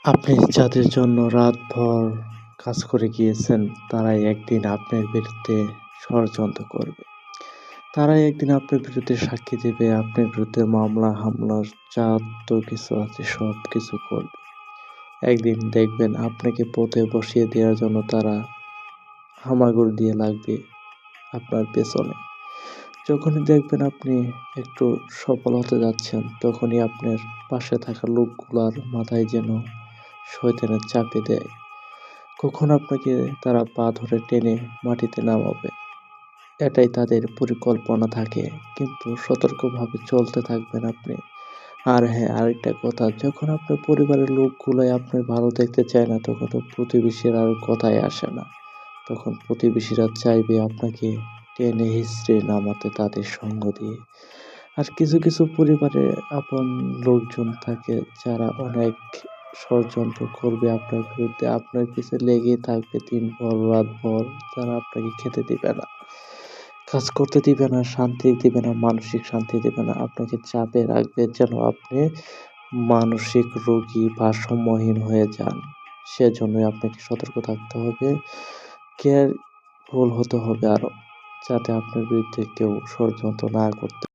আপনি যাদের জন্য রাতভর কাজ করে গিয়েছেন, তারাই একদিন আপনার বিরুদ্ধে ষড়যন্ত্র করবে। তারাই একদিন আপনার বিরুদ্ধে সাক্ষী দেবে, আপনার বিরুদ্ধে মামলা হামলার যত কিছু আছে সবকিছু করবে। একদিন দেখবেন আপনাকে পথে বসিয়ে দেওয়ার জন্য তারা হামাগুড়ি দিয়ে লাগবে আপনার পেছনে। যখনই দেখবেন আপনি একটু সফল হতে যাচ্ছেন, তখনই আপনার পাশে থাকা লোকগুলার মাথায় যেন শয়তানের চাপে দেয়। কখন আপনাকে তারা পা ধরে টেনে মাটিতে নামাবে, এটাই তাদের পরিকল্পনা থাকে। কিন্তু সতর্কভাবে চলতে থাকবেন আপনি। আর হ্যাঁ, আরেকটা কথা, যখন আপনার পরিবারের লোকগুলাই আপনার ভালো দেখতে চায় না, তখন তো প্রতিবেশীর আর কথাই আসে না। তখন প্রতিবেশীরা চাইবে আপনাকে টেনে হিঁচড়ে নামাতে তাদের সঙ্গ দিয়ে। আর কিছু কিছু পরিবারে আপন লোকজন থাকে যারা অনেক ষড়যন্ত্র করবে আপনার বিরুদ্ধে, আপনার পিছে লেগেই থাকবে দিনভর রাতভর। তারা আপনাকে খেতে দিবে না, কাজ করতে দিবে না, শান্তি দিবে না, মানসিক শান্তি দিবে না। আপনাকে চাপে রাখবে যেন আপনি মানসিক রোগী, ভারসাম্যহীন হয়ে যান। সেজন্যই আপনাকে সতর্ক থাকতে হবে, কেয়ারফুল হতে হবে আরো, যাতে আপনার বিরুদ্ধে কেউ ষড়যন্ত্র না করতে